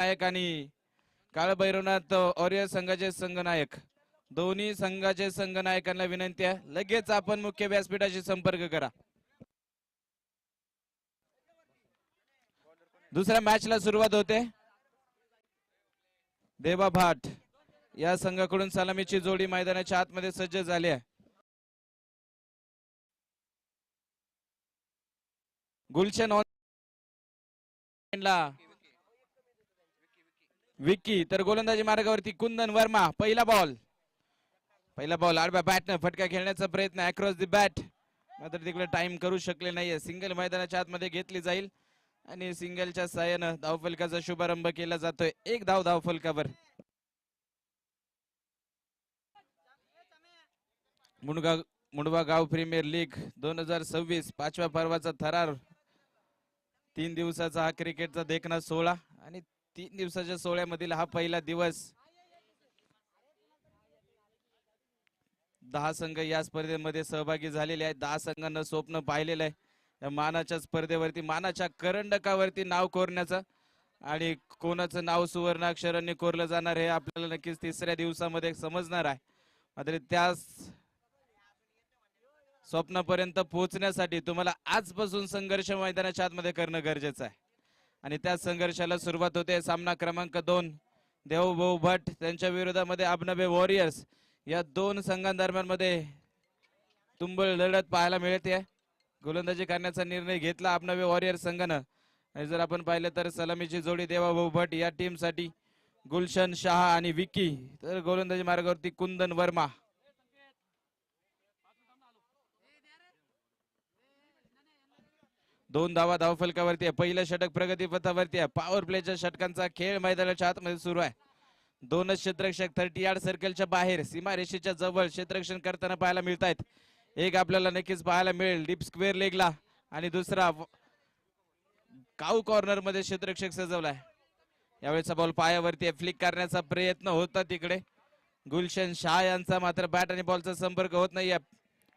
नायक आणि काळभैरवनाथ वॉरियर संघाचे संघनायक दोन्ही संघाचे संघनायकांना विनंती आहे लगेच आपण मुख्य व्यासपीठाशी संपर्क करा. दुसऱ्या मॅचला सुरुवात होते. देवा भाट या संघाकडून सलामीची जोडी मैदानाच्या आतमध्ये सज्ज झाली आहे. गुलशन विक्की तर गोलंदाजी मार्गावरती कुंदन वर्मा. पहिला बॉल आडव्या बॅटनं फटका खेळण्याचा प्रयत्न अक्रॉस द बॅट मात्र तिकडे टाइम करू शकले नाहीये. सिंगल मैदानाच्या आतमध्ये घेतली जाईल आणि सिंगलच्या साहाय्यानं धावफलकाचा शुभारंभ केला जातोय. एक धावफलकावर. मुंडवा गाव प्रीमियर लीग 2026 पाचव्या पर्वाचा थरार. 3 दिवसाचा हा क्रिकेटचा देखणा सोहळा आणि 3 दिवसाच्या सोहळ्यामधील हा पहिला दिवस. 10 संघ या स्पर्धेमध्ये सहभागी झालेले आहेत. 10 संघांना स्वप्न पाहिलेलं आहे या मानाच्या स्पर्धेवरती, मानाच्या करंडकावरती नाव कोरण्याचं. आणि कोणाचं नाव सुवर्णाक्षरांनी कोरलं जाणार हे आपल्याला नक्कीच तिसऱ्या दिवसामध्ये समजणार आहे. मात्र त्या स्वप्नापर्यंत पोहोचण्यासाठी तुम्हाला आजपासून संघर्ष मैदानाच्या आतमध्ये करणं गरजेचं आहे आणि त्या संघर्षाला सुरुवात होते. सामना क्रमांक 2 देवभाऊ भट त्यांच्या विरोधामध्ये अबनवे वॉरियर्स. या दोन संघांदरम्यान मध्ये तुंबळ लढत पाहायला मिळते. गोलंदाजी करण्याचा निर्णय घेतला अबनवे वॉरियर्स संघानं. आणि जर आपण पाहिलं तर सलामीची जोडी देवाभाऊ भट या टीम साठी गुलशन शाह आणि विक्की. तर गोलंदाजी मार्गावरती कुंदन वर्मा. दोन धावफलकावरती आहे. पहिलं षटक प्रगतीपथावरती आहे. पॉवर प्लेच्या षटकांचा खेळ मैदानाच्या आतमध्ये सुरू आहे. दोनच क्षेत्ररक्षक 30 यार्ड सर्कलच्या बाहेर सीमारेषेच्या जवळ क्षेत्ररक्षण करताना पाहायला मिळत आहेत. एक आपल्याला नक्कीच पाहायला मिळेल डीप स्क्वेअर लेगला आणि दुसरा काऊ कॉर्नर मध्ये क्षेत्ररक्षक सजवलाय. यावेळेचा बॉल पायावरती फ्लिक करण्याचा प्रयत्न होता तिकडे गुलशन शाह यांचा, मात्र बॅट आणि बॉलचा संपर्क होत नाहीये.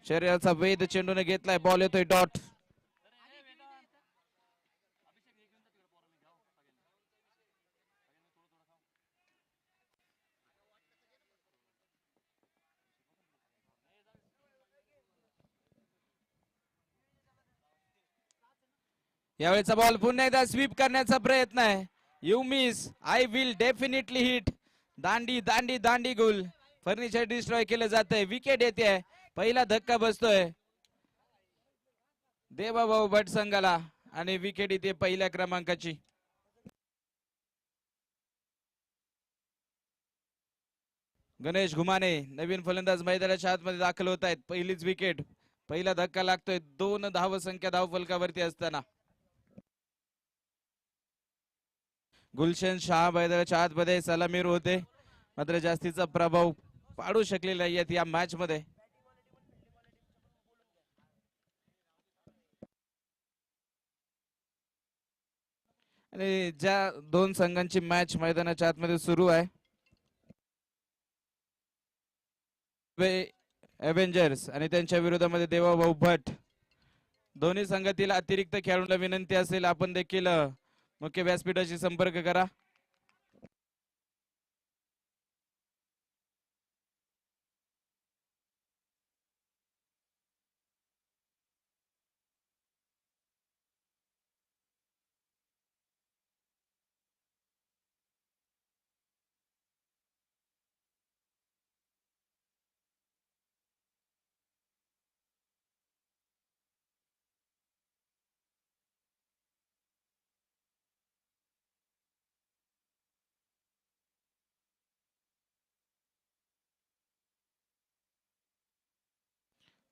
शरीराचा वेध चेंडूने घेतलाय. बॉल येतोय डॉट. यावेळेचा बॉल पुन्हा एकदा स्वीप करण्याचा प्रयत्न आहे. You miss I will definitely hit. Dandi Dandi Dandi Gul. Furniture destroy केलं जातंय. विकेट येते. पहिला धक्का बसतोय देवाभाऊ भट संघाला आणि विकेट येते पहिल्या क्रमांकाची. गणेश घुमाने नवीन फलंदाज मैदानाच्या आतमध्ये दाखल होत आहेत. पहिलीच विकेट. पहिला धक्का लागतोय 2 धावसंख्या धावफलकावरती असताना. गुलशन शाह मैदानाच्या आतमध्ये सलामीर होते मात्र जास्तीचा प्रभाव पाडू शकले नाहीयेत या मॅच मध्ये. आणि ज्या दोन संघांची मॅच मैदानाच्या आतमध्ये सुरू आहे एव्हेंजर्स आणि त्यांच्या विरोधामध्ये देवाभाऊ भट. दोन्ही संघातील अतिरिक्त खेळाडूंना विनंती असेल आपण देखील मुख्य व्यासपीठाशी संपर्क करा.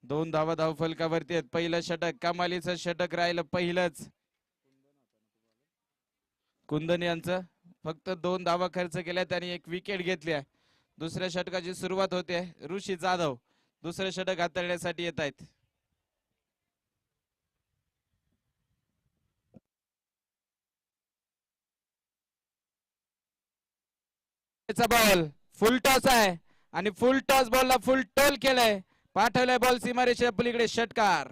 दोन धावफलकावरती आहेत. पहिलं षटक कमालीचं षटक राहिलं पहिलंच. कुंदन यांचं फक्त 2 धावा खर्च केल्या त्यांनी 1 विकेट घेतली आहे. दुसऱ्या षटकाची सुरुवात होते. ऋषी जाधव दुसरं षटक हाताळण्यासाठी येत आहेत. बॉल फुल टॉस आहे आणि फुल टॉस बॉलला फुल टोल केलंय. पाठवलाय बॉल सीमारेषेच्या पलीकडे. षटकार.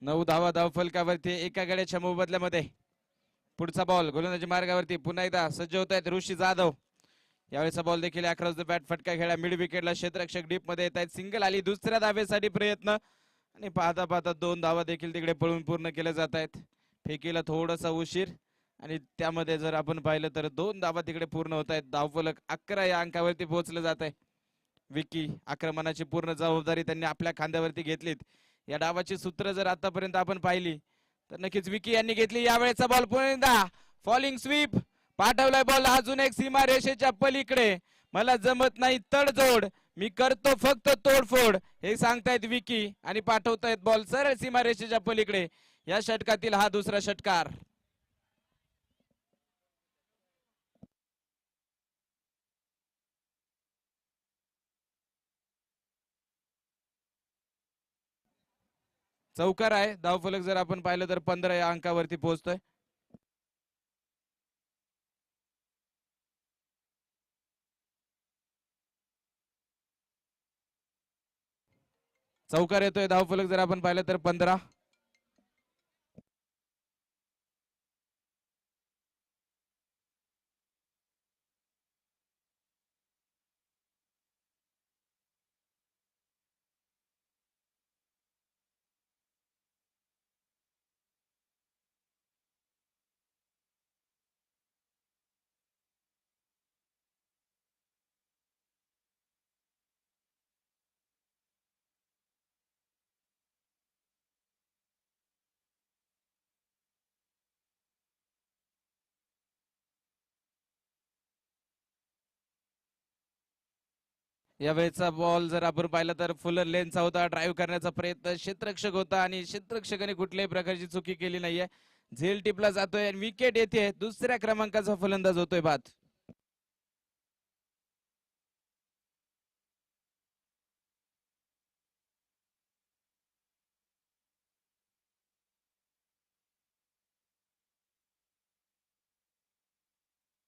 9 धावा धाव फलकावरती एका गड्याच्या मोबदल्यामध्ये. पुढचा बॉल गोलंदाजी मार्गावरती पुन्हा एकदा सज्ज होत आहेत ऋषी जाधव. यावेळेचा बॉल देखील अक्रॉस द बॅट फटका खेळा मिड विकेटला क्षेत्ररक्षक डीप मध्ये येत आहेत. सिंगल आली दुसऱ्या धावेसाठी प्रयत्न आणि पाहता पाहता 2 धावा देखील तिकडे पळून पूर्ण केल्या जात आहेत. फेकीला थोडासा उशीर आणि त्यामध्ये जर आपण पाहिलं तर 2 धावा तिकडे पूर्ण होत आहेत. धावफलक 11 या अंकावरती पोहोचलं जात आहे. विकी आक्रमणाची पूर्ण जबाबदारी त्यांनी आपल्या खांद्यावरती घेतलीत. या डावाची सूत्र जर आतापर्यंत आपण पाहिली तर नक्कीच विकी यांनी घेतली. यावेळेचा बॉल पुन्हा एकदा फॉलिंग स्वीप पाठवलाय बॉल अजून एक सीमा रेषेच्या पलीकडे. मला जमत नाही तडजोड, मी करतो फक्त तोडफोड हे सांगतायत विकी आणि पाठवतायत बॉल सरळ सीमा रेषेच्या पलीकडे. या षटकातील हा दुसरा षटकार. चौकार आहे. धावफलक जर आपण पाहिलं तर 15 या अंकावरती पोहोचतोय. चौकार येतोय. धावफलक जर आपण पाहिलं तर 15. यावेळेचा बॉल जर आपण पाहिला तर फुलर लेनचा होता. ड्राईव्ह करण्याचा प्रयत्न क्षेत्ररक्षक होता आणि क्षेत्ररक्षकाने कुठल्याही प्रकारची चुकी केली नाहीये. झेल टिपला जातोय आणि विकेट येते. दुसऱ्या क्रमांकाचा फलंदाज होतोय बाद.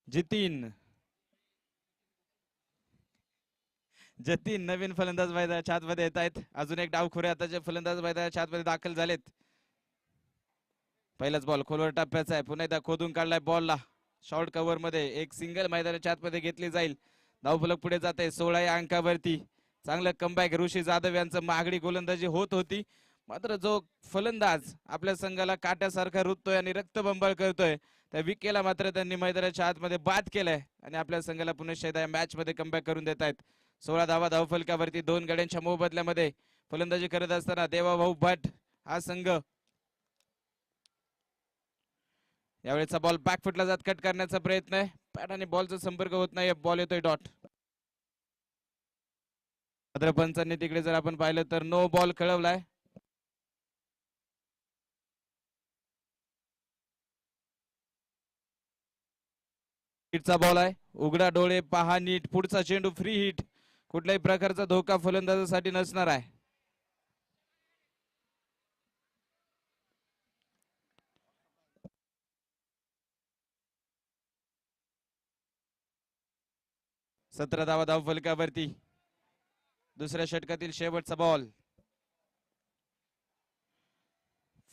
जितीन जतीन नवीन फलंदाज मैदानाच्या आतमध्ये येत आहेत. अजून एक डावखुरे आताचे फलंदाज मैदानाच्या आतमध्ये दाखल झालेत. पहिलाच बॉल खोलवर टप्प्याचा आहे. पुन्हा एकदा खोदून काढलाय बॉलला. शॉर्ट कव्हर मध्ये एक सिंगल मैदानाच्या आतमध्ये घेतली जाईल. धावफलक पुढे जाते 16 या अंकावरती. चांगलं कमबॅक ऋषी जाधव यांचं महागडी गोलंदाजी होत होती. मात्र जो फलंदाज आपल्या संघाला काट्यासारखा रुततोय आणि रक्तबंबाळ करतोय त्या विकेला मात्र त्यांनी मैदानाच्या आतमध्ये बाद केलाय आणि आपल्या संघाला पुन्हा एकदा या मॅच मध्ये कमबॅक करून देत आहेत. 16 धावा धावफलकावरती 2 गड्यांच्या मोबदल्यामध्ये फलंदाजी करत असताना देवाभाऊ भट हा संघ. यावेळेचा बॉल बॅकफुटला जात कट करण्याचा प्रयत्न आहे. पॅड आणि बॉलचा संपर्क होत नाही. बॉल येतोय डॉट. मात्र पंचांनी तिकडे जर आपण पाहिलं तर नो बॉल कळवलाय. हिटचा बॉल आहे. उघडा डोळे पहा नीट. पुढचा चेंडू फ्री हिट. कुठल्याही प्रकारचा धोका फलंदाजासाठी नसणार आहे. सतरा धावा धाव फलकावरती. दुसऱ्या षटकातील शेवटचा बॉल.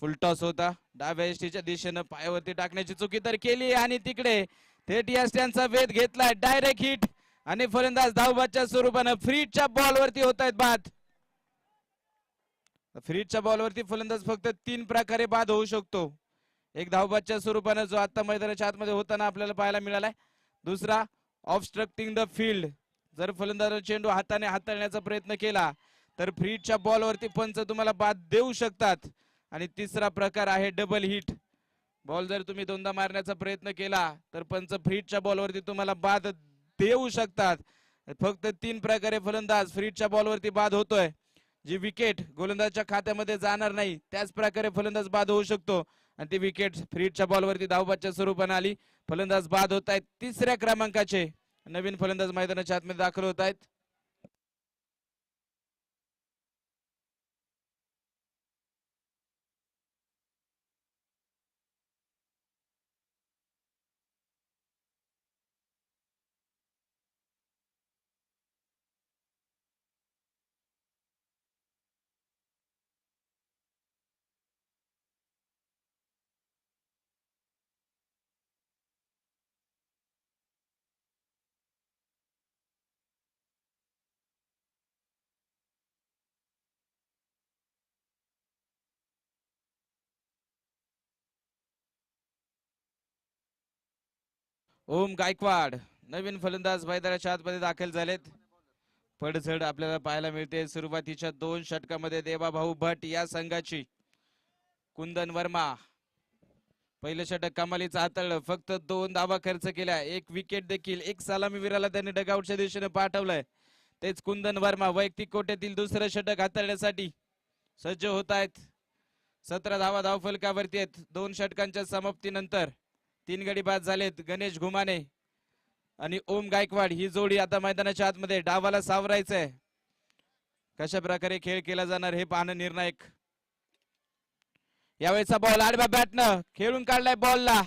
फुलटॉस होता. डाव्या एसटीच्या दिशेनं पायावरती टाकण्याची चुकी तर केली आणि तिकडे थेट या स्टँडचा वेध घेतलाय. डायरेक्ट हिट आणि फलंदाज धावबादच्या स्वरूपानं फ्रीटच्या बॉलवरती होत आहेत बाद. फ्रीटच्या बॉलवरती फलंदाज फक्त 3 प्रकारे बाद होऊ शकतो. एक धावबादच्या स्वरूपानं जो आता मैदानाच्या आतमध्ये होताना आपल्याला पाहायला मिळालाय. दुसरा ऑबस्ट्रक्टिंग द फील्ड. जर फलंदाज चेंडू हाताने हाताळण्याचा प्रयत्न केला तर फ्रीटच्या बॉलवरती पंच तुम्हाला बाद देऊ शकतात. आणि तिसरा प्रकार आहे डबल हिट. बॉल जर तुम्ही दोनदा मारण्याचा प्रयत्न केला तर पंच फ्रीटच्या बॉलवरती तुम्हाला बाद देऊ शकतात. फक्त 3 प्रकारे फलंदाज फ्रीटच्या बॉलवरती बाद होतोय. जी विकेट गोलंदाजच्या खात्यामध्ये जाणार नाही त्याच प्रकारे फलंदाज बाद होऊ शकतो आणि ती विकेट फ्रीटच्या बॉलवरती धावबादच्या स्वरूपाने आली. फलंदाज बाद होत आहेत. तिसऱ्या क्रमांकाचे नवीन फलंदाज मैदानाच्या आतमध्ये दाखल होत आहेत. ओम गायकवाड नवीन फलंदाज मैदानाच्या आतमध्ये दाखल झालेत. पडझड आपल्याला पाहायला मिळते सुरुवातीच्या 2 षटकामध्ये. देवाभाऊ भट या संघाची. कुंदन वर्मा पहिलं षटक कमालीचं हाताळलं. फक्त 2 धावा खर्च केल्या, 1 विकेट देखील. 1 सलामीवीराला त्यांनी डगआउटच्या दिशेने पाठवलंय. तेच कुंदन वर्मा वैयक्तिक कोट्यातील दुसरं षटक हाताळण्यासाठी सज्ज होत आहेत. 17 धावा धावफलकावरती आहेत 2 षटकांच्या समाप्तीनंतर. 3 गडी बाद झालेत. गणेश घुमाने आणि ओम गायकवाड ही जोडी आता मैदानाच्या आतमध्ये. डावाला सावरायचंय. कशा प्रकारे खेळ केला जाणार हे पाहणं निर्णायक. यावेळेचा बॉल आडव्या बॅटनं खेळून काढलाय बॉलला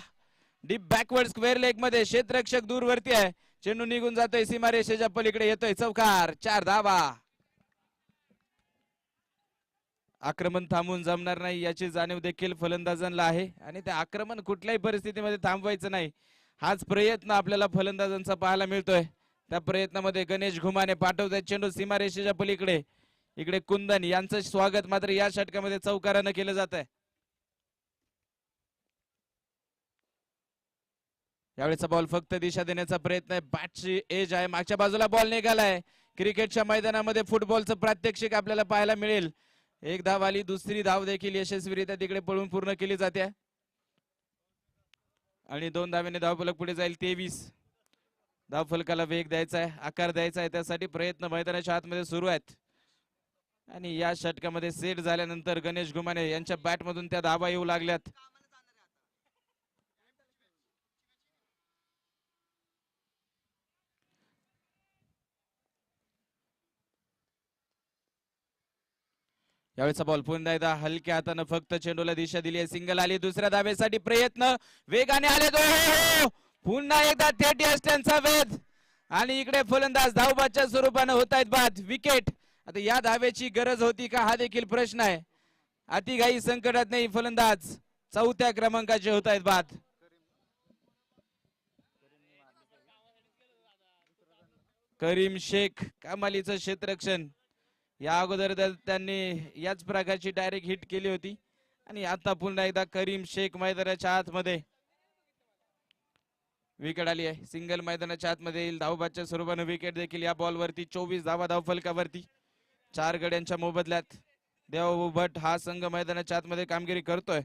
डीप बॅकवर्ड स्क्वेअर लेग मध्ये. क्षेत्ररक्षक दूरवरती आहे. चेंडू निघून जातोय सीमारेषेच्या पलीकडे. येतोय चौकार. 4 धावा. आक्रमण थांबून जमणार नाही याची जाणीव देखील फलंदाजांना आहे आणि ते आक्रमण कुठल्याही परिस्थितीमध्ये थांबवायचं नाही हाच प्रयत्न आपल्याला फलंदाजांचा पाहायला मिळतोय. त्या प्रयत्नामध्ये गणेश घुमाने पाठवतात चेंडू सीमारेषेच्या पलीकडे. इकडे कुंदन यांचं स्वागत मात्र या षटकामध्ये चौकारानं केलं जात आहे. यावेळेचा बॉल फक्त दिशा देण्याचा प्रयत्न आहे. बॅटची एज आहे. मागच्या बाजूला बॉल निघालाय. क्रिकेटच्या मैदानामध्ये फुटबॉलचं प्रात्यक्षिक आपल्याला पाहायला मिळेल. 1 धाव आली. दुसरी धाव देखील यशस्वीरित्या तिकडे पळून पूर्ण केली जाते आणि 2 धावेने धावफलक पुढे जाईल. 23 धावफलकाला वेग द्यायचा आहे, आकार द्यायचा आहे. त्यासाठी प्रयत्न मैदानाच्या आतमध्ये सुरू आहेत आणि या षटकामध्ये सेट झाल्यानंतर गणेश घुमाने यांच्या बॅटमधून त्या धावा येऊ लागल्यात. यावेळेचा बॉल पुन्हा एकदा हलक्या हातानं फक्त चेंडूला दिशा दिली आहे. सिंगल आली. दुसऱ्या धावेसाठी प्रयत्न वेगाने आले. पुन्हा एकदा थेट यष्ट्यांचा वेध आणि इकडे फलंदाज धावबादच्या स्वरूपानं होत आहेत बाद. विकेट. आता या धावेची गरज होती का हा देखील प्रश्न आहे. अतिघाई संकटात नाही फलंदाज. 4थ्या क्रमांकाचे होत आहेत बाद. करीम शेख कमालीचं क्षेत्ररक्षण. या अगोदर त्यांनी याच प्रकारची डायरेक्ट हिट केली होती आणि आता पुन्हा एकदा करीम शेख मैदानाच्या आतमध्ये. विकेट आली आहे. सिंगल मैदानाच्या आतमध्ये येईल. धावबादच्या स्वरूपाने विकेट देखील या बॉलवरती. 24 धावा धावफलकावरती 4 गड्यांच्या मोबदल्यात. देवाभाऊ भट हा संघ मैदानाच्या आतमध्ये कामगिरी करतोय.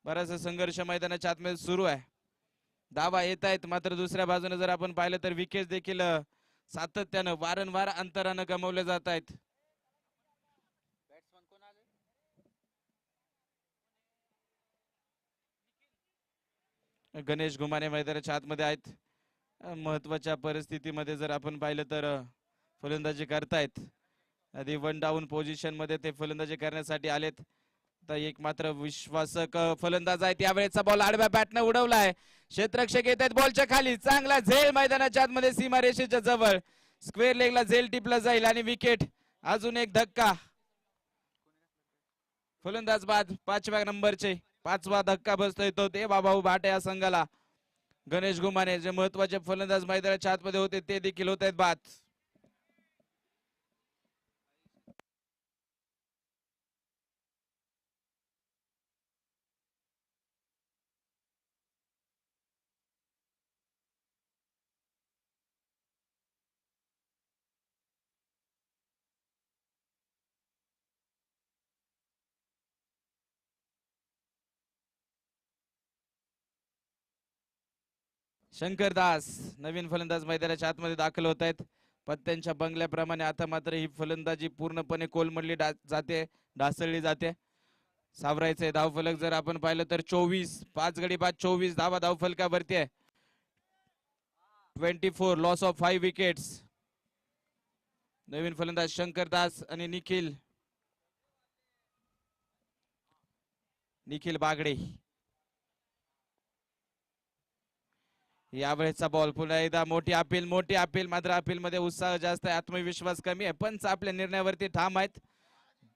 बराचसा संघर्ष मैदानाच्या आतमध्ये सुरू आहे. धावा येत आहेत मात्र दुसऱ्या बाजूने जर आपण पाहिलं तर विकेट देखील सातत्यानं वारंवार अंतरानं गमावले जात आहेत. गणेश घुमाने मैदानाच्या आतमध्ये आहेत. महत्वाच्या परिस्थितीमध्ये जर आपण पाहिलं तर फलंदाजी करतायत. आधी 1 डाऊन पोझिशन मध्ये ते फलंदाजी करण्यासाठी आलेत. तर एक मात्र विश्वासक फलंदाज आहेत. यावेळेचा बॉल आडव्या बॅटनं उडवलाय. क्षेत्ररक्षक येत आहेत बॉलच्या खाली. चांगला झेल मैदानाच्या आतमध्ये सीमारेषेच्या जवळ. स्क्वेअर लेगला झेल टिपला जाईल आणि विकेट. अजून एक धक्का. फलंदाज बाद 5व्या नंबरचे. 5वा धक्का बसतोय तो देवाभाऊ भाट या संघाला. गणेश घुमाने जे महत्वाचे फलंदाज मैदानाच्या आतमध्ये होते ते देखील होत आहेत बाद. शंकर दास नवीन फलंदाज मैदानाच्या आतमध्ये दाखल होत आहेत. पत्त्यांच्या बंगल्याप्रमाणे आता मात्र ही फलंदाजी पूर्णपणे कोलमडली जाते, ढासळली जाते. सावरायचंय धावफलक जर आपण पाहिलं तर 24. 5 गडी बाद 24 धावा धावफलकावरती आहे. 24 लॉस ऑफ 5 विकेट्स. नवीन फलंदाज शंकर दास आणि निखिल बागडे. यावेळेचा बॉल पुन्हा एकदा मोठी अपील मात्र अपील मध्ये उत्साह जास्त आहे, आत्मविश्वास कमी आहे. पंच आपल्या निर्णयावरती ठाम आहेत.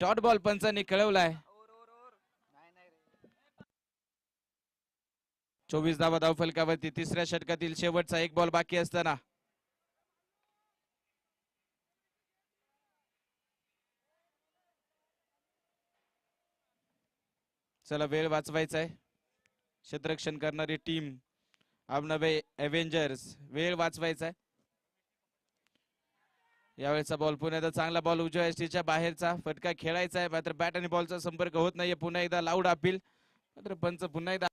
Dot ball पंचांनी कळवलाय. 24 धावा धावफलकावरती. तिसऱ्या षटकातील शेवटचा 1 बॉल बाकी असताना चला वेळ वाचवायचा आहे. क्षेत्ररक्षण करणारी टीम आबनवे एव्हेंजर्स वेळ वाचवायचा आहे. यावेळेचा बॉल पुन्हा एकदा चांगला बॉल उजव्या यष्टीच्या बाहेरचा फटका खेळायचा आहे, मात्र बॅट आणि बॉलचा संपर्क होत नाहीये. पुन्हा एकदा लाऊड अपील, मात्र पंच पुन्हा एकदा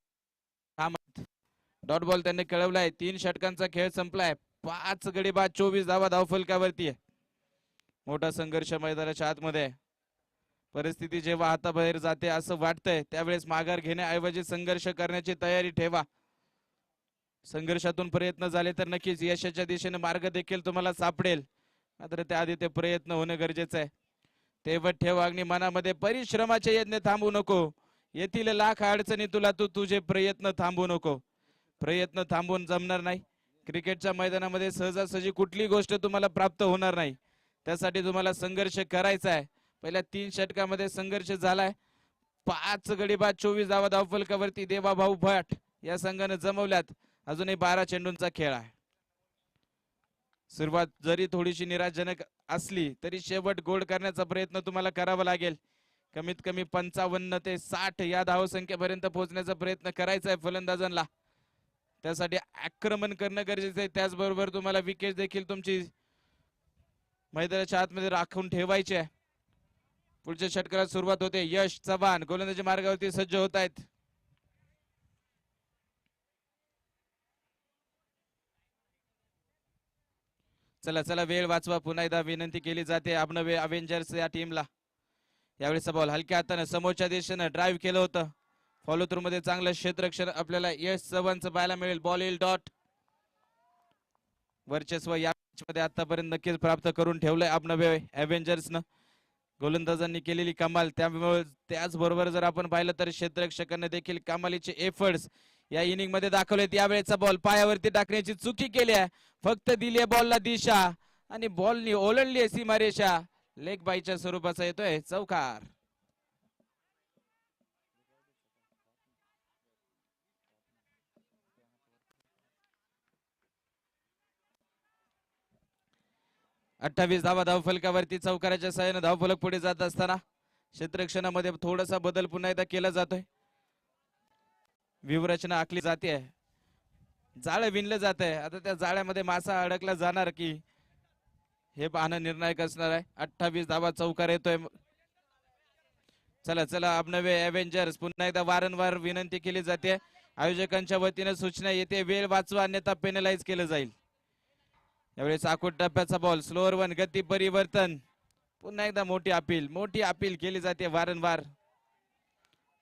डॉट बॉल त्यांनी कळवलाय. 3 षटकांचा खेळ संपलाय. 5 गडी बाद 24 धावा धावफलकावरती आहे. मोठा संघर्ष मैदानाच्या आतमध्ये आहे. परिस्थिती जेव्हा हाताबाहेर जाते असं वाटतंय त्यावेळेस माघार घेण्याऐवजी संघर्ष करण्याची तयारी ठेवा. संघर्षातून प्रयत्न झाले तर नक्कीच यशाच्या दिशेने मार्ग देखील तुम्हाला सापडेल, मात्र त्याआधी ते प्रयत्न होणं गरजेचं आहे. तेवढ ठेव अग्नी मनामध्ये, परिश्रमाचे यज्ञ थांबू नको. येथील लाख अडचणी तुला तुझे प्रयत्न थांबू नको. प्रयत्न थांबून जमणार नाही. क्रिकेटच्या मैदानामध्ये सहजासहजी कुठली गोष्ट तुम्हाला प्राप्त होणार नाही. त्यासाठी तुम्हाला संघर्ष करायचा आहे. पहिल्या 3 षटकामध्ये संघर्ष झालाय. 5 गडी बाद 24 धावा धावफलकावरती देवाभाऊ भट या संघाने जमवल्यात. अजूनही 12 चेंडूंचा खेळ आहे. सुरुवात जरी थोडीशी निराशजनक असली तरी शेवट गोड करण्याचा प्रयत्न तुम्हाला करावा लागेल. कमीत कमी 55 ते 60 या धावसंख्येपर्यंत पोहोचण्याचा प्रयत्न करायचा आहे फलंदाजांना. त्यासाठी आक्रमण करणं गरजेचं आहे. त्याचबरोबर तुम्हाला विकेट देखील तुमची मैदानाच्या आतमध्ये राखून ठेवायची आहे. पुढच्या षटकाला सुरुवात होते. यश चव्हाण गोलंदाजी मार्गावरती सज्ज होत आहेत. चला चला वेळ वाचवा, पुन्हा एकदा विनंती केली जाते अबनवे अव्हेंजर्स या टीमला. यावेळेचा बॉल हलक्या हाताने समोरच्या दिशेने ड्राईव्ह केलं होतं. फॉलो थ्रू मध्ये चांगलं क्षेत्ररक्षण आपल्याला यश चव्हाणचं पाहायला मिळेल. बॉल येईल डॉट. वर्चस्व या मध्ये आतापर्यंत नक्कीच प्राप्त करून ठेवलंय अबनवे अव्हेंजर्सनं. गोलंदाजांनी केलेली कमाल, त्यामुळे त्याचबरोबर जर आपण पाहिलं तर क्षेत्ररक्षकांनी देखील कमालीचे एफर्ट्स या इनिंग मध्ये दाखवलेत. यावेळेचा बॉल पायावरती टाकण्याची चुकी केली आहे. फक्त दिली आहे बॉलला दिशा आणि बॉलनी ओलांडली आहे सीमारेषा. लेग बायच्या स्वरूपाचा येतोय चौकार. अठ्ठावीस धावा धावफलकावरती चौकाराच्या सहाय्याने धावफलक पुढे जात असताना क्षेत्ररक्षणामध्ये थोडासा बदल पुन्हा एकदा केला जातोय. व्यूहरचना आखली जाते. जाळं विणलं जात आहे. आता त्या जाळ्यामध्ये मासा अडकला जाणार की हे पाहणं निर्णायक असणार आहे. 28 धावा चौकार येतोय. चला चला अबनवे अव्हेंजर्स पुन्हा एकदा वारंवार विनंती केली जाते. आयोजकांच्या वतीने सूचना येते वेळ वाचवा अन्यथा पेनलाइज केलं जाईल. यावेळेस आखूड टप्प्याचा बॉल स्लोअर वन गती परिवर्तन. पुन्हा एकदा मोठी अपील केली जाते वारंवार.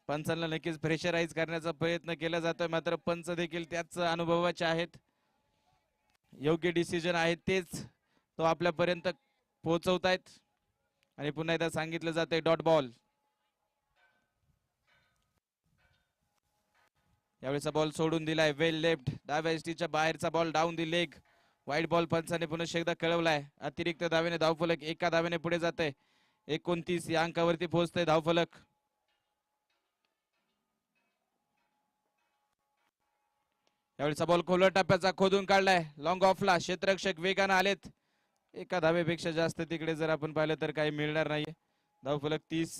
पंचांना नक्कीच प्रेशराईज करण्याचा प्रयत्न केला जातोय, मात्र पंच देखील त्याच अनुभवाचे आहेत. योग्य डिसिजन आहेत तेच तो आपल्यापर्यंत पोहोचवतायत. आणि पुन्हा एकदा सांगितलं जातंय डॉट बॉल. यावेळेचा बॉल सोडून दिलाय वेल लेफ्ट. डाव्या यष्टीच्या बाहेरचा बॉल डाऊन दी लेग. वाईट बॉल पंचाने पुन्हा एकदा कळवलाय. अतिरिक्त धावेने धावफलक एका धावेने पुढे जाते. 29 या अंकावरती पोहोचतंय धावफलक. यावेळेचा बॉल खोलवर टप्प्याचा खोदून काढलाय. लॉंग ऑफला क्षेत्ररक्षक वेगाने आलेत. एका धावेपेक्षा जास्त तिकडे जर आपण पाहिलं तर काही मिळणार नाहीये. धावफलक 30.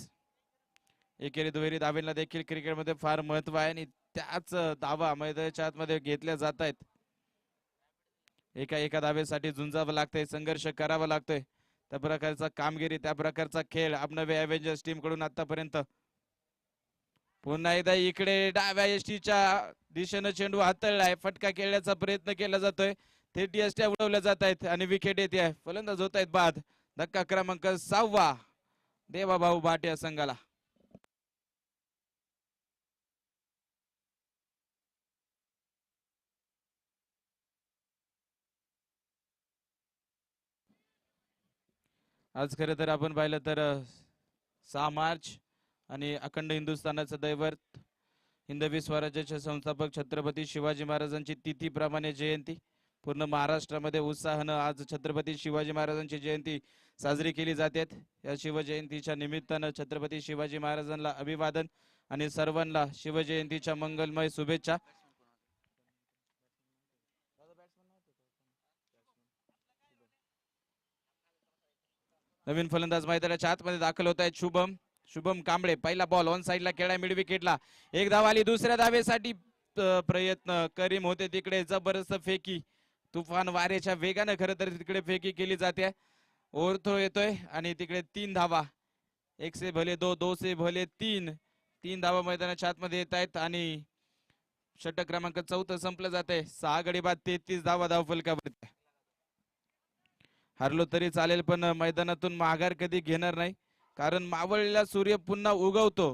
एकेरी दुहेरी धावेला देखील क्रिकेटमध्ये फार महत्व आहे आणि त्याच धावा मैदानाच्या आतमध्ये घेतल्या जात आहेत. एका धावेसाठी झुंजावं लागतंय, संघर्ष करावा लागतोय. त्या प्रकारचा कामगिरी, त्या प्रकारचा खेळ अबनवे अव्हेंजर्स टीम कडून आतापर्यंत. पुन्हा एकदा इकडे डाव्या यष्टीच्या दिशेनं चेंडू हाताळलाय. फटका खेळण्याचा प्रयत्न केला जातोय. थेट यष्ट्या उडवल्या जात आहेत आणि विकेट येते. फलंदाज होत आहेत बाद. धक्का क्रमांक 6 देवाभाऊ भाट या संघाला. आज खरं तर आपण पाहिलं तर 6 मार्च आणि अखंड हिंदुस्थानाचं दैवत हिंदवी स्वराज्याचे संस्थापक छत्रपती शिवाजी महाराजांची तिथीप्रमाणे जयंती पूर्ण महाराष्ट्रामध्ये उत्साहानं आज छत्रपती शिवाजी महाराजांची जयंती साजरी केली जाते. या शिवजयंतीच्या निमित्तानं छत्रपती शिवाजी महाराजांना अभिवादन आणि सर्वांना शिवजयंतीच्या मंगलमय शुभेच्छा. नवीन फलंदाज मैदानाच्या आतमध्ये दाखल होत आहेत. शुभम कांबळे. पहिला बॉल ऑन साइडला खेळा मिड विकेटला. एक धाव आली. दुसऱ्या धावेसाठी प्रयत्न करीम होते तिकडे जबरदस्त फेकी तुफान वाऱ्याच्या वेगाने खरं तर तिकडे फेकी केली जाते ओव्हरथ्रो येतोय आणि तिकडे 3 धावा 1 से भले 2 2 से भले 3 3 धावा मैदानाच्या आतमध्ये येत आहेत आणि षटक क्रमांक 4 संपलं जात आहे 6 गडी बाद 33 धावा धावफलकावरती हरलो तरी चालेल पण मैदानातून माघार कधी घेणार नाही कारण मावळलेला सूर्य पुन्हा उगवतो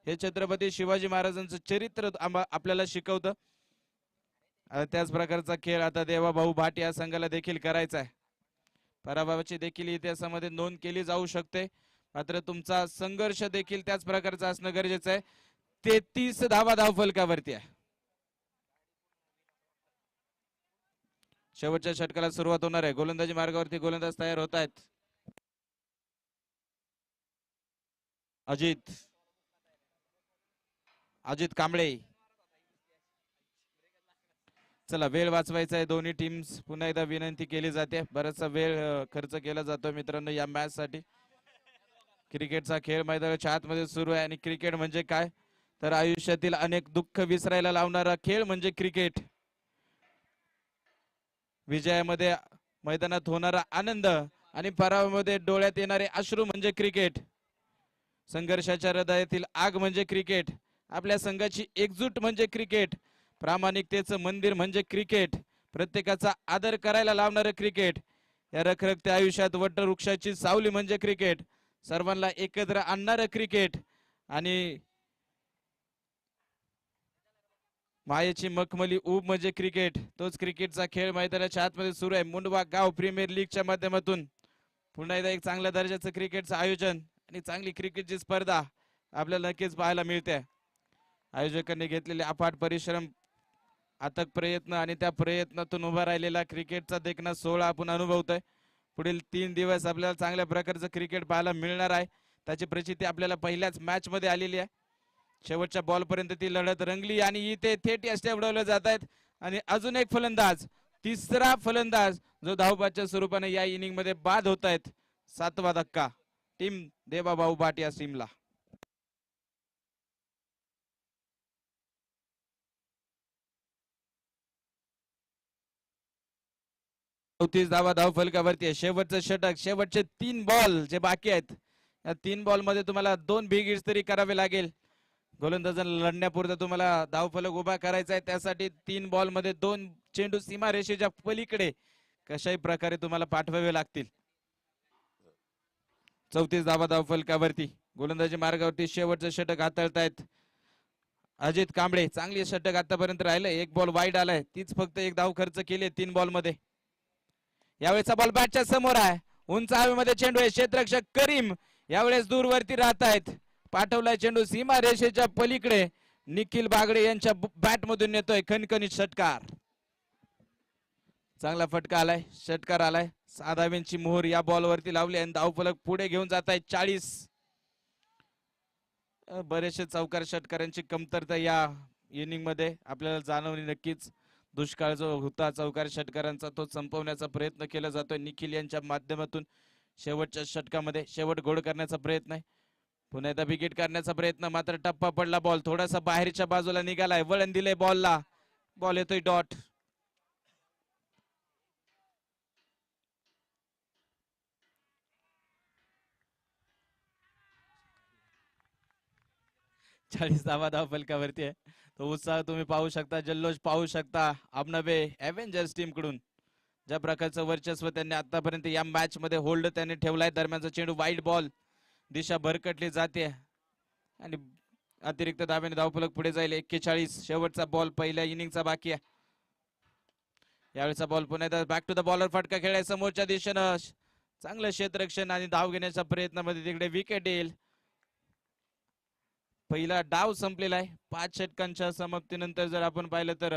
हे छत्रपती शिवाजी महाराजांचं चरित्र आपल्याला शिकवतं त्याच प्रकारचा खेळ आता देवाभाऊ भाट या संघाला देखील करायचा आहे पराभवाची देखील इतिहासामध्ये नोंद केली जाऊ शकते मात्र तुमचा संघर्ष देखील त्याच प्रकारचा असणं गरजेचं आहे 33 धावा धावफलकावरती आहे शेवटच्या षटकाला सुरुवात होणार आहे गोलंदाजी मार्गावरती गोलंदाज तयार होत आहेत अजित कांबळे चला वेळ वाचवायचा आहे दोन्ही टीम्स पुन्हा एकदा विनंती केली जाते बराचसा वेळ खर्च केला जातो मित्रांनो या मॅच साठी क्रिकेटचा खेळ मैदानाच्या आतमध्ये सुरू आहे आणि क्रिकेट म्हणजे काय तर आयुष्यातील अनेक दुःख विसरायला लावणारा खेळ म्हणजे क्रिकेट विजयामध्ये मैदानात होणारा आनंद आणि पराभवामध्ये डोळ्यात येणारे अश्रू म्हणजे क्रिकेट संघर्षाच्या हृदयातील आग म्हणजे क्रिकेट आपल्या संघाची एकजूट म्हणजे क्रिकेट प्रामाणिकतेचं मंदिर म्हणजे क्रिकेट प्रत्येकाचा आदर करायला लावणारं क्रिकेट या रखरखत्या आयुष्यात वटवृक्षाची सावली म्हणजे क्रिकेट सर्वांना एकत्र आणणारं क्रिकेट आणि मायेची मखमली ऊब म्हणजे क्रिकेट तोच क्रिकेटचा खेळ मैदानाच्या आतमध्ये सुरू आहे मुंडवा गाव प्रीमियर लीगच्या माध्यमातून पुन्हा एकदा एक चांगल्या दर्जाचं क्रिकेटचं आयोजन आणि चांगली क्रिकेटची स्पर्धा आपल्याला नक्कीच पाहायला मिळते आयोजकांनी घेतलेले अफाट परिश्रम अथक प्रयत्न आणि त्या प्रयत्नातून उभा राहिलेला क्रिकेटचा देखणा सोहळा आपण अनुभवतोय पुढील 3 दिवस आपल्याला चांगल्या प्रकारचं क्रिकेट पाहायला मिळणार आहे त्याची प्रचिती आपल्याला पहिल्याच मॅच मध्ये आलेली आहे शेवटच्या बॉल पर्यंत ती लढत रंगली आणि इथे थेट यष्टी उडवले जात आहेत आणि अजून एक फलंदाज तिसरा फलंदाज जो धावबादच्या स्वरूपाने या इनिंग मध्ये बाद होत आहेत 7वा धक्का टीम देवाभाऊ भाट या टीमला 34 धावा धावफलकावरती आहे शेवटचं षटक शेवटचे 3 बॉल जे बाकी आहेत या 3 बॉल मध्ये तुम्हाला 2 बिग हिट्स तरी करावे लागेल गोलंदाजांना लढण्यापुरता तुम्हाला धावफलक उभा करायचा आहे त्यासाठी 3 बॉल मध्ये 2 चेंडू सीमा रेषेच्या पलीकडे कशाही प्रकारे तुम्हाला पाठवावे लागतील 34 धावा धावफलकावरती गोलंदाजी मार्गावरती शेवटचं षटक हाताळतायत अजित कांबळे चांगली षटक आतापर्यंत राहिले एक बॉल वाईड आलाय तीच फक्त एक धाव खर्च केली 3 बॉल मध्ये यावेळेचा बॉल बॅटच्या समोर आहे उंच हवेमध्ये चेंडू आहे क्षेत्ररक्षक करीम यावेळेस दूरवरती राहत आहेत पाठवलाय चेंडू सीमा रेषेच्या पलीकडे निखिल बागडे यांच्या बॅट मधून येतोय खणखणीत षटकार चांगला फटका आलाय षटकार आलाय 6 धाव्यांची मोहर या बॉल वरती लावली आणि धावफलक पुढे घेऊन जात आहे 40 बरेचसे चौकार षटकारांची कमतरता या इनिंग मध्ये आपल्याला जाणवली नक्कीच दुष्काळ जो होता चौकार षटकारांचा तो संपवण्याचा प्रयत्न केला जातोय निखिल यांच्या माध्यमातून शेवटच्या षटकामध्ये शेवट गोड करण्याचा प्रयत्न आहे पुन्हा एकदा विकेट काढण्याचा प्रयत्न मात्र टप्पा पडला बॉल थोडासा बाहेरच्या बाजूला निघालाय वळण दिले बॉलला बॉल येतोय डॉट चाळीस धावा धावफलकावरती आहे तो उत्साह तुम्ही पाहू शकता जल्लोष पाहू शकता अबनवे एव्हेंजर्स टीम कडून ज्या प्रकारचं वर्चस्व त्यांनी आतापर्यंत या मॅच मध्ये होल्ड त्यांनी ठेवलाय दरम्यानचा चेंडू वाईड बॉल दिशा भरकटली जाते आणि अतिरिक्त धाब्याने धावफलक पुढे जाईल 41 शेवटचा बॉल पहिल्या इनिंगचा बाकी आहे यावेळेचा बॉल पुन्हा एकदा बॅक टू द बॉलर फटका खेळाय समोरच्या दिशेनं चांगलं क्षेत्ररक्षण आणि धाव घेण्याच्या प्रयत्नामध्ये तिकडे विकेट येईल पहिला डाव संपलेला आहे 5 षटकांच्या समाप्तीनंतर जर आपण पाहिलं तर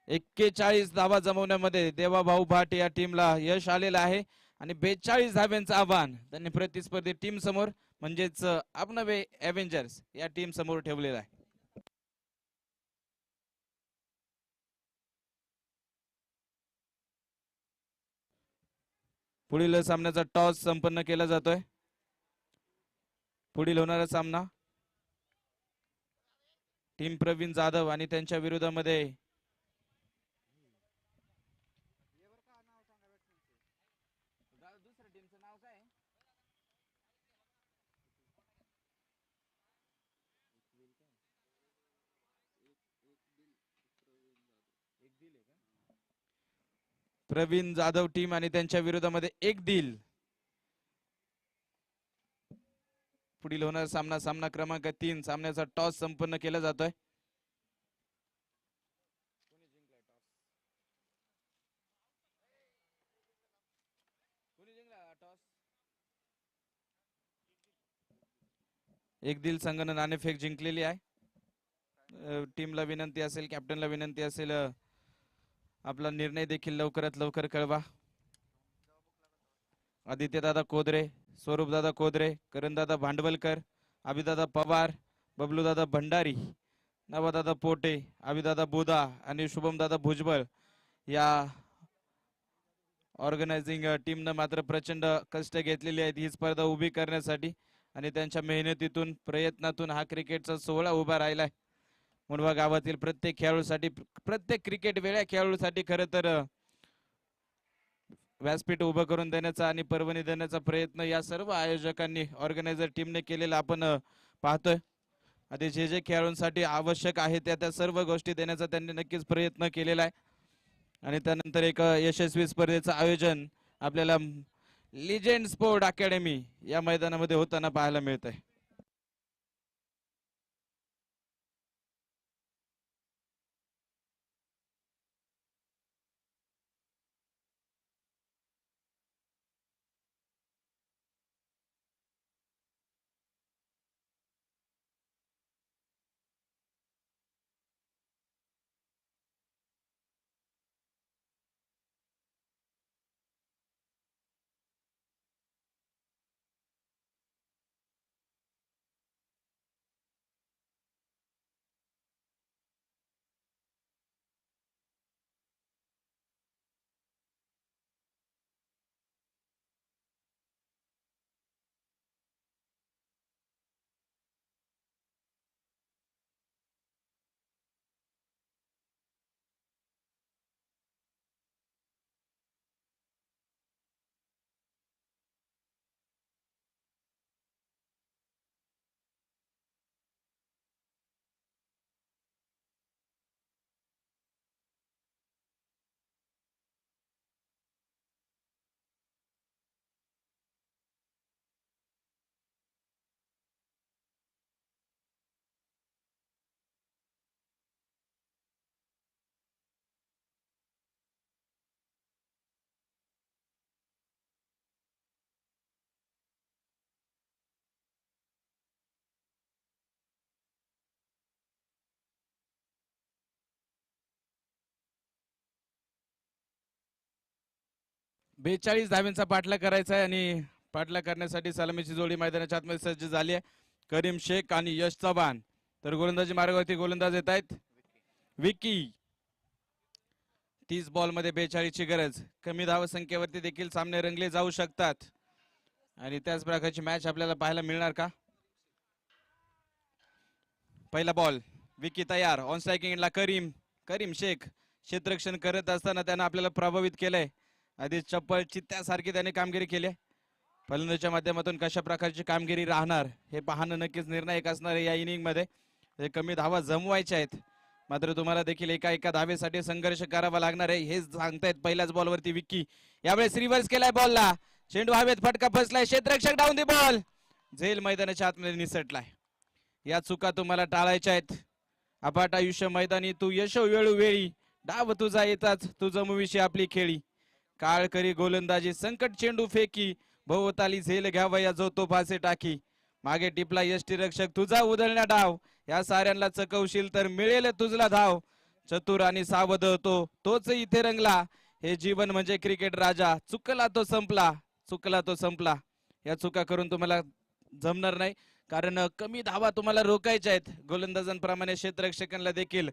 41 धावा जमवण्यामध्ये देवाभाऊ भाट या टीमला यश आलेलं आहे आणि 42 धाव्यांचं आव्हान त्यांनी प्रतिस्पर्धी टीम समोर म्हणजेच अबनवे एव्हेंजर्स या टीम समोर ठेवलेलं आहे पुढील सामन्याचा टॉस संपन्न केला जातोय पुढील होणारा सामना टीम प्रवीण जाधव आणि त्यांच्या विरोधामध्ये प्रवीण जाधव टीम आणि त्यांच्या विरोधामध्ये एक दिल. पुढील होणार सामना क्रमांक 3. सामन्याचा टॉस संपन्न केला जातोय. एक दिल संघानं नाणेफेक जिंकलेली आहे. टीमला विनंती असेल, कॅप्टनला विनंती असेल, आपला निर्णय देखील लवकरात लवकर कळवा. आदित्यदादा कोदरे, स्वरूपदादा कोदरे, करणदादा भांडवलकर, अभिदादा पवार, बबलूदादा भंडारी, नवादादा पोटे, अभिदादा बुदा आणि शुभमदादा भुजबळ या ऑर्गनायझिंग टीमनं मात्र प्रचंड कष्ट घेतलेले आहेत ही स्पर्धा उभी करण्यासाठी आणि त्यांच्या मेहनतीतून प्रयत्नातून हा क्रिकेटचा सोहळा उभा राहिलाय. मुंडवा गावातील प्रत्येक खेळाडूसाठी, प्रत्येक क्रिकेट वेळा खेळाडूसाठी खरं तर व्यासपीठ उभं करून देण्याचा आणि पर्वणी देण्याचा प्रयत्न या सर्व आयोजकांनी, ऑर्गनायझर टीमने केलेला आपण पाहतोय. आधी जे जे खेळाडूंसाठी आवश्यक आहे त्या सर्व गोष्टी देण्याचा त्यांनी नक्कीच प्रयत्न केलेला आहे आणि त्यानंतर एक यशस्वी स्पर्धेचं आयोजन आपल्याला लिजेंड स्पोर्ट अकॅडमी या मैदानामध्ये होताना पाहायला मिळत आहे. बेचाळीस धाव्यांचा पाठलाग करायचा आहे आणि पाठलाग करण्यासाठी सलामीची जोडी मैदानाच्या आतमध्ये सज्ज झाली आहे. करीम शेख आणि यश चव्हाण. तर गोलंदाजी मार्गावरती गोलंदाज येत आहेत. विकी 30 बॉल मध्ये 42 ची गरज. कमी धाव संख्येवरती देखील सामने रंगले जाऊ शकतात आणि त्याच प्रकारची मॅच आपल्याला पाहायला मिळणार का? पहिला बॉल, विकी तयार. ऑन स्ट्रायकिंग ला करीम शेख क्षेत्ररक्षण करत असताना त्यानं आपल्याला प्रभावित केलंय. आधी चप्पल चित्त्यासारखी त्याने कामगिरी केली. फलंदाजीच्या माध्यमातून कशा प्रकारची कामगिरी राहणार हे पाहणं नक्कीच निर्णायक असणार आहे या इनिंग मध्ये. कमी धावा जमवायच्या आहेत मात्र तुम्हाला देखील एका धावेसाठी संघर्ष करावा लागणार आहे हे सांगतायत. पहिल्याच बॉलवरती विक्की यावेळेस रिव्हर्स केलाय बॉलला. चेंडू हवेत, फटका फसलाय. क्षेत्ररक्षक डाऊन दी बॉल. झेल मैदानाच्या आतमध्ये निसटलाय. या चुका तुम्हाला टाळायच्या आहेत. अपाट आयुष्य मैदानी तू यशो वेळोवेळी. डाव तुझा येताच तू जमविशी आपली खेळी. काळ करी गोलंदाजी संकट चेंडू फेकी. भोवताली झेल घ्यावया जो तो फासे टाकी. मागे टिपला यष्टीरक्षक तुझा उधळण्या डाव. या साऱ्यांना चकवशील तर मिळेल तुझला धाव. चतुर आणि सावध होतो तोच इथे रंगला. हे जीवन म्हणजे क्रिकेट राजा. चुकला तो संपला. या चुका करून तुम्हाला जमणार नाही कारण कमी धावा तुम्हाला रोखायच्या आहेत. गोलंदाजांप्रमाणे क्षेत्ररक्षकांना देखील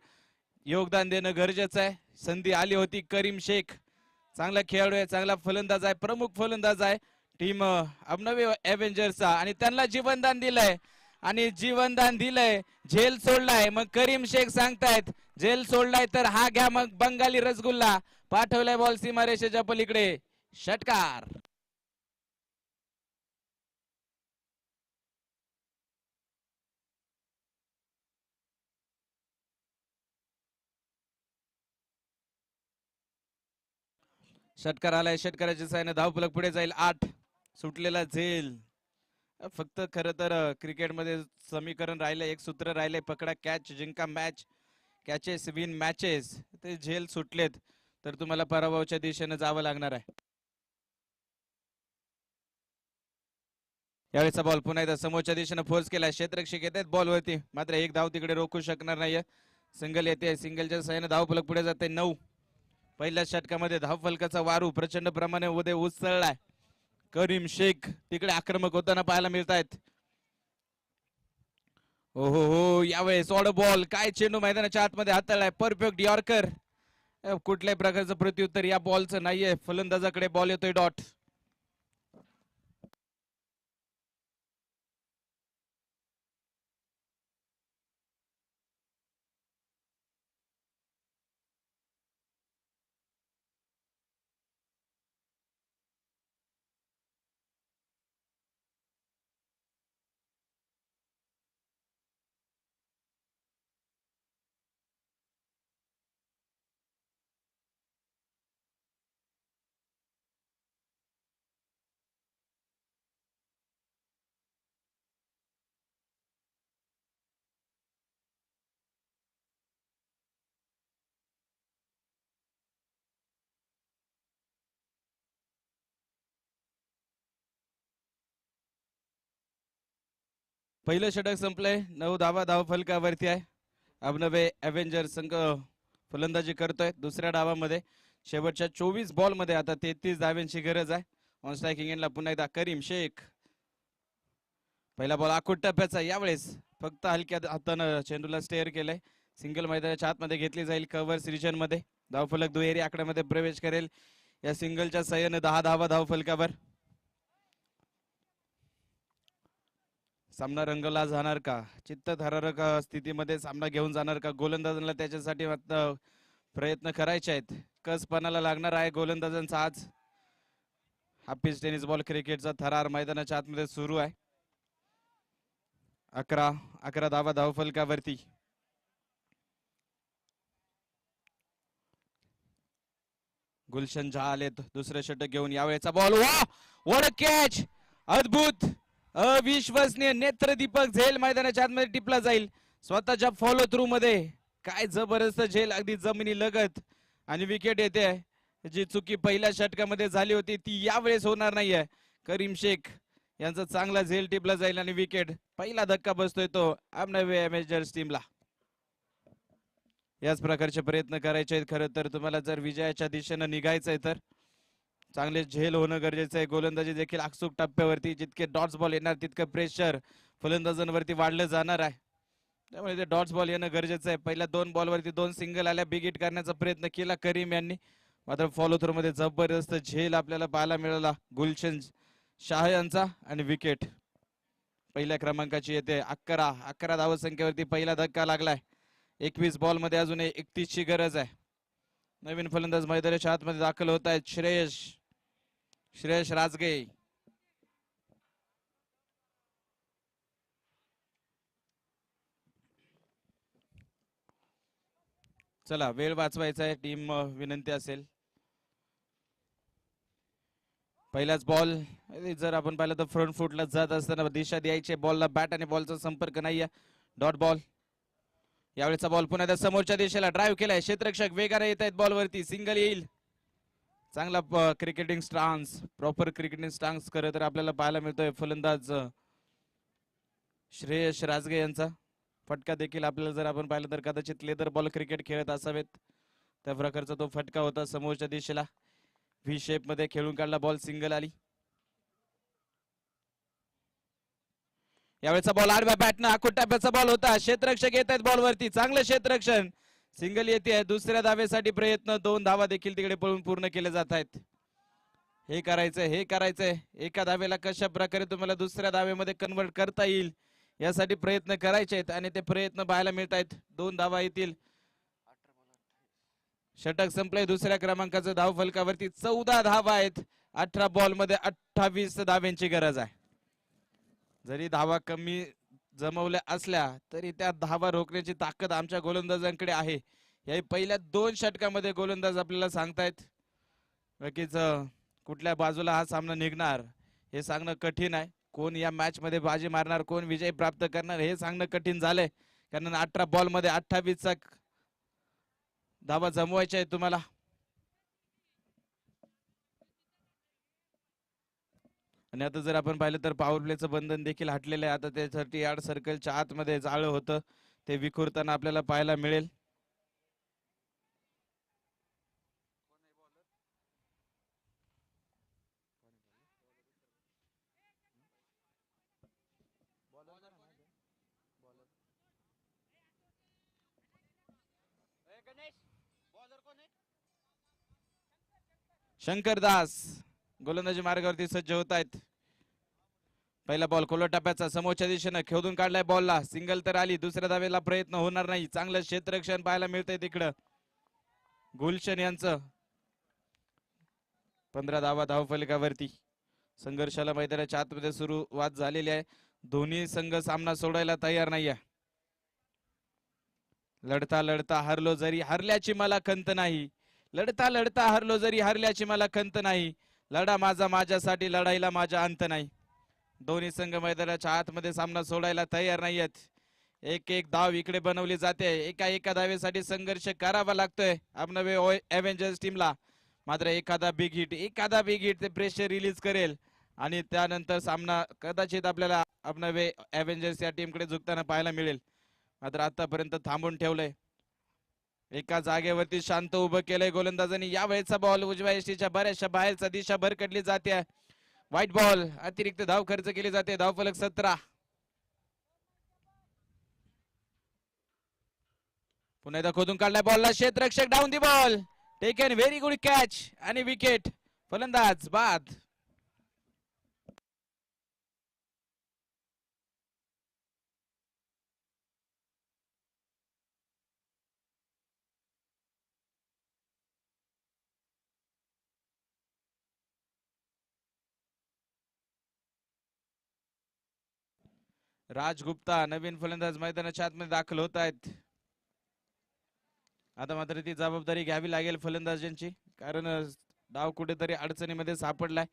योगदान देणं गरजेचं आहे. संधी आली होती. करीम शेख चांगला खेळाडू आहे, चांगला फलंदाज आहे, प्रमुख फलंदाज आहे टीम अभिनव एव्हेंजर्सचा आणि त्यांना जीवनदान दिलंय. आणि जीवनदान दिलंय, झेल सोडलाय. मग करीम शेख सांगतायत झेल सोडलाय तर हा घ्या मग बंगाली रसगुल्ला. पाठवलाय बॉल सीमारेषेच्या पलीकडे, षटकार. षटकार आलाय, षटकाराच्या साहाय्याने धावफलक पुढे जाईल. 8 सुटलेला झेल. फक्त खरं तर क्रिकेटमध्ये समीकरण राहिलं, एक सूत्र राहिले, पकडा कॅच जिंका मॅच, कॅचेस विन मॅचेस. ते झेल सुटलेत तर तुम्हाला पराभवाच्या दिशेने जावं लागणार आहे. यावेळेचा बॉल पुन्हा एकदा समोरच्या दिशेने फोर्स केला, क्षेत्ररक्षक येतात बॉलवरती, मात्र एक धाव तिकडे रोखू शकणार नाहीये. सिंगल येते, सिंगलच्या साहाय्याने धावफलक पुढे जाते. 9. पहिल्या षटकामध्ये धावफलकाचा वारू प्रचंड प्रमाणे उदय उसळलाय. करीम शेख तिकडे आक्रमक होताना पाहायला मिळत आहेत. हो हो हो, यावेळेस ऑड बॉल, काय चेंडू मैदानाच्या आतमध्ये हाताळलाय. Perfect yorker. कुठल्याही प्रकारचं प्रत्युत्तर या बॉलचं नाहीये. फलंदाजाकडे बॉल येतोय, डॉट. पहिलं षटक संपलंय, 9 धावा धावफलकावरती आहे. अभिनवे एव्हेंजर संघ फलंदाजी करतोय दुसऱ्या डावामध्ये. शेवटच्या 24 बॉल मध्ये आता 33 धाव्यांची गरज आहे. ऑन स्ट्रायकिंग एंडला पुन्हा एकदा करीम शेख. पहिला बॉल आखूड टप्प्याचा, यावेळेस फक्त हलक्या हातानं चेंडूला स्टेअर केलंय. सिंगल मैदानाच्या आतमध्ये घेतली जाईल, कव्हर्स रिजन मध्ये. धावफलक दुहेरी आकड्यामध्ये प्रवेश करेल. या सिंगलच्या सहाय्याने 10 धावा धावफलकावर. सामना रंगला जाणार का, चित्तथरारक स्थितीमध्ये सामना घेऊन जाणार का. गोलंदाजांना त्याच्यासाठी प्रयत्न करायचे आहेत. कसपणाला लागणार आहे गोलंदाजांचा आज. हा पिच टेनिस बॉल क्रिकेटचा थरार मैदानाच्या आतमध्ये सुरू आहे. 11 धावा धावफलकावरती. गुलशन झा आलेत दुसरे षटक घेऊन. यावेळेचा बॉल, वा व्हाट अ कॅच, अद्भुत, अविश्वसनीय. नेत्रदीपक झेल मैदानाच्या आतमध्ये टिपला जाईल स्वतःच्या फॉलो थ्रू मध्ये. काय जबरदस्त झेल, अगदी जमिनी लगत. आणि विकेट येते. जी चुकी पहिल्या षटकामध्ये झाली होती ती यावेळेस होणार नाहीये. करीम शेख यांचा चांगला झेल टिपला जाईल आणि विकेट. पहिला धक्का बसतोय तो अभिनव एव्हेंजर्स टीमला. याच प्रकारचे प्रयत्न करायचे आहेत खरं तर तुम्हाला, जर विजयाच्या दिशेनं निघायचंय तर. चांगले झेल होणं गरजेचं आहे. गोलंदाजी देखील अचूक टप्प्यावरती. जितके डॉट्स बॉल येणार तितकं प्रेशर फलंदाजांवरती वाढलं जाणार आहे. त्यामुळे ते डॉट्स बॉल येणं गरजेचं आहे. पहिल्या 2 बॉलवरती 2 सिंगल आल्या, बिग हिट करण्याचा प्रयत्न केला करीम यांनी, मात्र फॉलो थ्रू मध्ये जबरदस्त झेल आपल्याला पाहायला मिळाला गुलशन शाह यांचा आणि विकेट. पहिल्या क्रमांकाची येते. 11 धावसंख्येवरती पहिला धक्का लागलाय. 21 बॉल मध्ये अजून 31 ची गरज आहे. नवीन फलंदाज मैदानाच्या आतमध्ये दाखल होत आहेत. श्रेयस राजगे. चला वेळ वाचवायचा आहे, टीम विनंती असेल. पहिलाच बॉल, जर आपण पाहिलं तर फ्रंट फुटला जात असताना दिशा द्यायची बॉलला. बॅट आणि बॉलचा संपर्क नाहीये. Dot ball. यावेळेचा बॉल पुन्हा त्या समोरच्या दिशेला ड्राईव्ह केलाय. क्षेत्ररक्षक वेगाने येत आहेत बॉलवरती. सिंगल येईल. चांगला cricketing stance, proper cricketing stance खरं तर आपल्याला पाहायला मिळतोय फलंदाज श्रेयस राजगे यांचा. फटका देखील आपल्याला जर आपण पाहिलं तर कदाचित लेदर बॉल क्रिकेट खेळत असावेत, त्या प्रकारचा तो फटका होता. समोरच्या दिशेला व्ही शेप मध्ये खेळून काढला बॉल, सिंगल आली. यावेळेचा बॉल आडव्या बॅटनं आखूड टप्प्याचा बॉल होता. क्षेत्ररक्षक येत आहेत बॉलवरती. चांगलं क्षेत्ररक्षण. सिंगल येते. दुसऱ्या धावेसाठी प्रयत्न. 2 धावा देखील तिकडे पळून पूर्ण केले जात आहेत. हे करायचंय. एका धावेला कशा प्रकारे तुम्हाला दुसऱ्या धावेमध्ये कन्वर्ट करता येईल यासाठी प्रयत्न करायचे आहेत आणि ते प्रयत्न पाहायला मिळत आहेत. 2 धावा येतील. षटक संपलंय. दुसऱ्या क्रमांकाचं धाव फलकावरती 14 धावा आहेत. 18 बॉल मध्ये 28 धाव्यांची गरज आहे. जरी धावा कमी जमवल्या असल्या तरी त्या धावा रोखण्याची ताकद आमच्या गोलंदाजांकडे आहे. या पहिल्या 2 षटकामध्ये गोलंदाज आपल्याला सांगतायत. नक्कीच कुठल्या बाजूला हा सामना निघणार हे सांगणं कठीण आहे. कोण या मॅच मध्ये बाजी मारणार, कोण विजय प्राप्त करणार हे सांगणं कठीण झालंय. कारण 18 बॉल मध्ये 28 धावा जमवायच्या आहेत तुम्हाला. आणि आता जर आपण पाहिलं तर पॉवर प्लेचं बंधन देखील हटलेलं आहे. आता त्यासाठी यार्ड सर्कलच्या आतमध्ये जाळं होतं ते विखुरताना आपल्याला पाहायला मिळेल. शंकर दास गोलंदाजी मार्गावरती सज्ज होत आहेत. पहिला बॉल खोल टप्प्याचा समोरच्या दिशेनं खेळून काढलाय. बॉलला सिंगल तर आली. दुसऱ्या धावेला प्रयत्न होणार नाही. चांगलं क्षेत्ररक्षण पाहायला मिळतंय तिकडं गुलशन यांचं. 15 धावा धाव फलकावरती. संघर्षाला मैदानाच्या आतमध्ये सुरुवात झालेली आहे. दोन्ही संघ सामना सोडायला तयार नाहीये. लढता लढता हरलो जरी हरल्याची मला खंत नाही. लढता लढता हरलो जरी हरल्याची मला खंत नाही. लढा माझा माझ्यासाठी, लढाईला माझा अंत नाही. दोन्ही संघ मैदानाच्या आतमध्ये सामना सोडायला तयार नाहीयेत. एक एक धाव इकडे बनवली जाते. एका धावेसाठी संघर्ष करावा लागतोय अभिनव एव्हेंजर्स टीमला. मात्र एखादा बिग हिट ते प्रेशर रिलीज करेल आणि त्यानंतर सामना कदाचित आपल्याला अभिनव एव्हेंजर्स या टीमकडे झुकताना पाहायला मिळेल. मात्र आतापर्यंत थांबून ठेवलंय. एका जागेवरती शांत उभं केलंय गोलंदाजांनी. या वेळेचा बॉल उजव्या यष्टीच्या बऱ्याचशा बाहेरचा दिशा भरकटली जाते. White ball. अतिरिक्त धाव खर्च केली जाते. धावफलक 17. पुन्हा एकदा खोदून काढलाय बॉलला. क्षेत्ररक्षक down the ball. Taken very good catch आणि विकेट. फलंदाज बाद. राज गुप्ता नवीन फलंदाज मैदानाच्या आतमध्ये दाखल होत आहेत. आता मात्र ती जबाबदारी घ्यावी लागेल फलंदाजांची. कारण डाव कुठेतरी अडचणीमध्ये सापडलाय.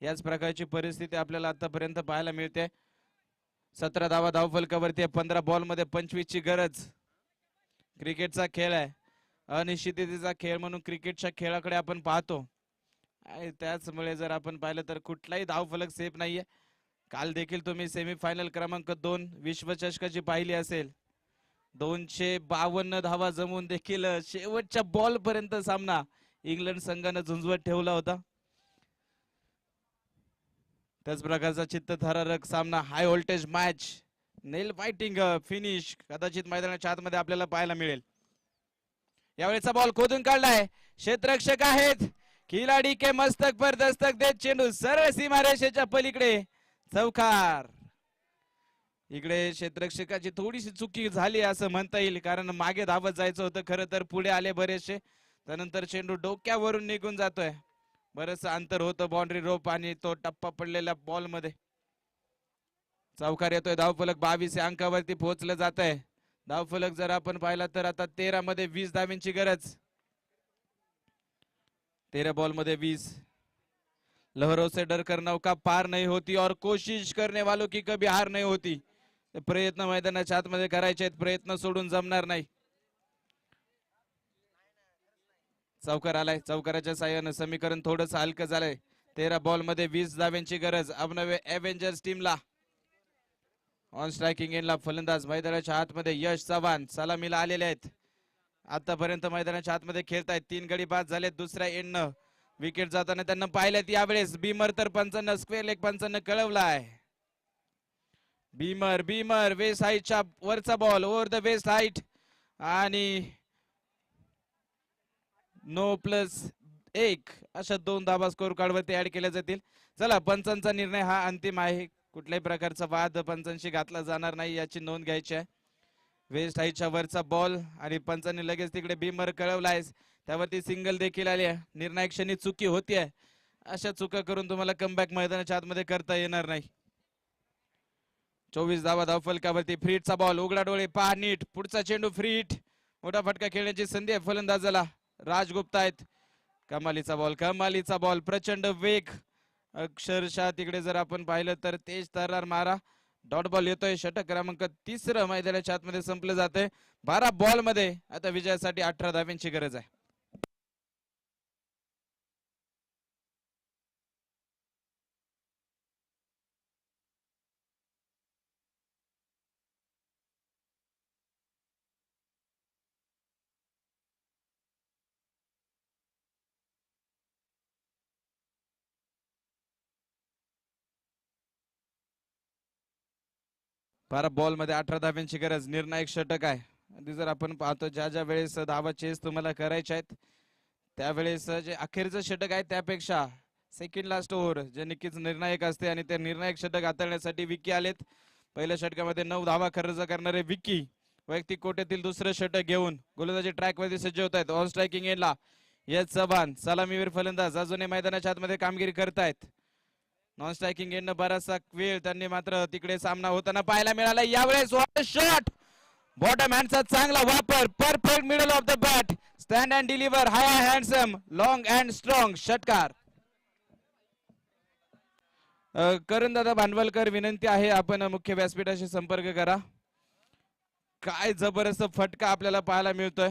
याच प्रकारची परिस्थिती आपल्याला आतापर्यंत पाहायला मिळते. 17 धावा धाव फलकावरती. 15 बॉल मध्ये 25 ची गरज. क्रिकेटचा खेळ आहे. अनिश्चिततेचा खेळ म्हणून क्रिकेटच्या खेळाकडे आपण पाहतो. त्याचमुळे जर आपण पाहिलं तर कुठलाही धाव फलक सेफ नाहीये. काल देखील तुम्ही सेमीफायनल क्रमांक 2 विश्वचषकाची पाहिली असेल. 252 धावा जमवून देखील शेवटच्या बॉल पर्यंत सामना इंग्लंड संघानं झुंजवत ठेवला होता. त्याच प्रकारचा चित्तथरारक सामना, हाय व्होल्टेज मॅच, नेल फाइटिंग फिनिश कदाचित मैदानाच्या आतमध्ये आपल्याला पाहायला मिळेल. यावेळेचा बॉल खोदून काढलाय. क्षेत्ररक्षक आहेत. खिलाडी के मस्तक पर दस्तक देत चेंडू सरळ सीमारेषेच्या पलीकडे. चौकार. इकडे क्षेत्ररक्षकाची थोडीशी चुकी झाली असं म्हणता येईल. कारण मागे धावत जायचं होतं. खरं तर पुढे आले बरेचसे. त्यानंतर चेंडू डोक्यावरून निघून जातोय. बरंच अंतर होतं बाउंड्री रोप आणि तो टप्पा पडलेल्या बॉल मध्ये. चौकार येतोय. धावफलक 22 या अंकावरती पोहोचलं जात आहे. धावफलक जर आपण पाहिला तर आता 13 मध्ये 20 धावांची गरज. 13 बॉल मध्ये 20. लहरों से डर कर नौका पार नहीं होती और कोशिश करने वालों की कभी हार नहीं होती. प्रयत्न मैदानाच्या आतमध्ये करायचे आहेत. प्रयत्न सोडून जमणार नाही. चौकार आलाय. चौकाराच्या साह्यानं समीकरण थोडंसं हलकं झालंय. 13 बॉल मध्ये 20 धाव्यांची गरज अभिनव एव्हेंजर्स टीमला. ऑन स्ट्रायकिंग एंडला फलंदाज मैदानाच्या आतमध्ये यश चव्हाण सलामीला आलेले आहेत. आतापर्यंत मैदानाच्या आतमध्ये खेळतायत. 3 गडी बाद झालेत. दुसऱ्या एंडनं विकेट जाताना त्यांना पाहिल्यात. यावेळेस बीमर तर पंचांना स्क्वेअर लेग पंचांना कळवलाय. बीमर वेस्ट हाईटच्या वरचा ball over the waist height आणि नो प्लस 1 अशा 2 धाबा स्कोर कार्ड वरती ऍड केल्या जातील. चला पंचांचा निर्णय हा अंतिम आहे. कुठल्याही प्रकारचा वाद पंचांशी घातला जाणार नाही याची नोंद घ्यायची आहे. वेस्ट हाईटच्या वरचा बॉल आणि पंचांनी लगेच तिकडे बीमर कळवलाय, त्यावरती सिंगल देखील आली आहे. निर्णायक क्षणी चुकी होतीये, अशा चुका करून तुम्हाला कमबॅक मैदानाच्या आतमध्ये करता येणार नाही. 24 धावा धावफलकावरती. फ्रीटचा बॉल, उघडा डोळे पहा नीट, पुढचा चेंडू फ्रीट, मोठा फटका खेळण्याची संधी आहे फलंदाजाला. राजगुप्ता आहेत. कमालीचा बॉल, कमालीचा बॉल, प्रचंड वेग, अक्षरशः तिकडे जर आपण पाहिलं तर तेज तर्रार मारा. डॉट बॉल येतोय. षटक क्रमांक 3 मैदानाच्या आतमध्ये संपलं जाते. 12 बॉल मध्ये आता विजयासाठी 18 धाव्यांची गरज आहे. बारा बॉल मध्ये 18 धाव्यांची गरज. निर्णायक षटक आहे. आधी जर आपण पाहतो ज्या ज्या वेळेस धावा चेस तुम्हाला करायच्या आहेत त्यावेळेस जे अखेरचं षटक आहे त्यापेक्षा सेकंड लास्ट ओव्हर जे नक्कीच निर्णायक असते आणि ते निर्णायक षटक हाताळण्यासाठी विकी आलेत. पहिल्या षटकामध्ये 9 धावा खर्च करणारे विकी वैयक्तिक कोट्यातील दुसरं षटक घेऊन गोलंदाजी ट्रॅक वरती सज्ज होत आहेत. ऑन स्ट्रायकिंग एंडला यश चव्हाण सलामीवीर फलंदाज अजूनही मैदानाच्या आतमध्ये कामगिरी करतायत. नॉन स्ट्रायकिंग एंड बराचसा वेळ त्यांनी मात्र तिकडे सामना होताना पाहायला मिळाला. यावेळेस शॉट, बॉटम हँडचा चांगला वापर, perfect middle of the bat, stand and deliver, high handsome, long and strong षटकार. करण दादा भांडवलकर विनंती आहे आपण मुख्य व्यासपीठाशी संपर्क करा. काय जबरदस्त फटका आपल्याला पाहायला मिळतोय.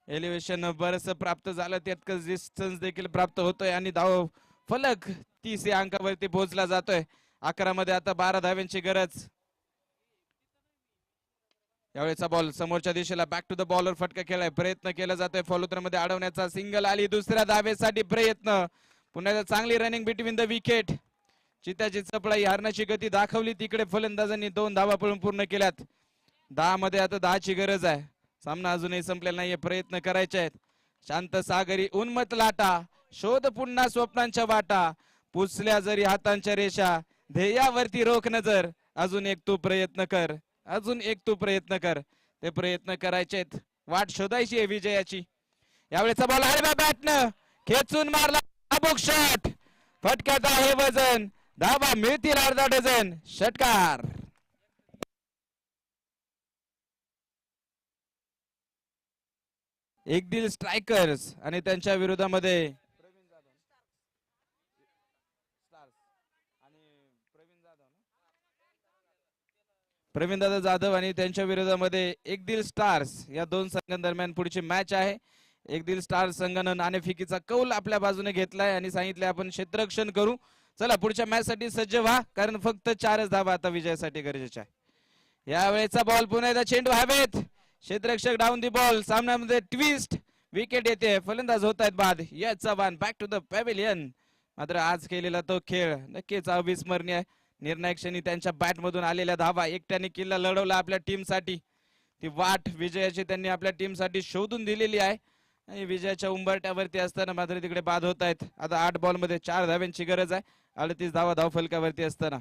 एलिव्हेशन बरस प्राप्त झालं, तितकंच डिस्टन्स देखील प्राप्त होतोय आणि धाव फलक 30 या अंकावरती पोहोचला जातोय. 11 मध्ये आता 12 धाव्यांची गरज. यावेळेचा बॉल समोरच्या दिशेला बॅक टू द बॉलर फटका खेळाय प्रयत्न केला जातोय. फॉलोथ्रो मध्ये अडवण्याचा सिंगल आली. दुसऱ्या धावेसाठी प्रयत्न. पुन्हा चांगली रनिंग बिटवीन द विकेट. चित्याची चपळाई हरण्याची गती दाखवली तिकडे फलंदाजांनी 2 धावा पळून पूर्ण केल्यात. 10 मध्ये आता 10ची गरज आहे. सामना अजूनही संपलेला नाहीये, प्रयत्न करायचे आहेत. शांत सागरी उन्मत लाटा, शोध पुन्हा स्वप्नांच्या वाटा, पुसल्या जरी हातांच्या रेषा, ध्येयावरती रोख नजर, अजून एक तू प्रयत्न कर, अजून एक तू प्रयत्न कर. ते प्रयत्न करायचेत, वाट शोधायची आहे विजयाची. यावेळेचा बॉल आडव्या बॅटनं खेचून मारला, अबोक शॉट, फटक्यात आहे वजन, धावा मिळतील अर्धा डझन. षटकार. एक दिल स्ट्रायकर्स आणि त्यांच्या विरोधामध्ये प्रवीण दादा जाधव आणि त्यांच्या विरोधामध्ये एक दिल स्टार्स या दोन संघांदरम्यान पुढची मॅच आहे. एक दिल स्टार्स संघानं नाणेफेकीचा कौल आपल्या बाजूने घेतलाय आणि सांगितले आपण क्षेत्ररक्षण करू. चला पुढच्या मॅच साठी सज्ज व्हा, कारण फक्त 4च धावा आता विजयासाठी गरजेच्या आहे. यावेळेचा बॉल पुन्हा एकदा चेंडू हवेत, क्षेत्ररक्षक डाऊन दी बॉल, सामन्यामध्ये ट्विस्ट, विकेट येते, फलंदाज होत आहेत बाद. Yash Chavan back to the pavilion. मात्र आज केलेला तो खेळ नक्कीच अविस्मरणीय आहे. निर्णायक क्षणी त्यांच्या बॅट मधून आलेल्या धावा, एकट्याने किल्ला लढवला आपल्या टीम साठी. ती वाट विजयाची त्यांनी आपल्या टीम साठी शोधून दिलेली आहे आणि विजयाच्या उंबरट्यावरती असताना मात्र तिकडे बाद होत आहेत. आता 8 बॉल मध्ये 4 धाव्यांची गरज आहे. 38 धावा धावफलकावरती असताना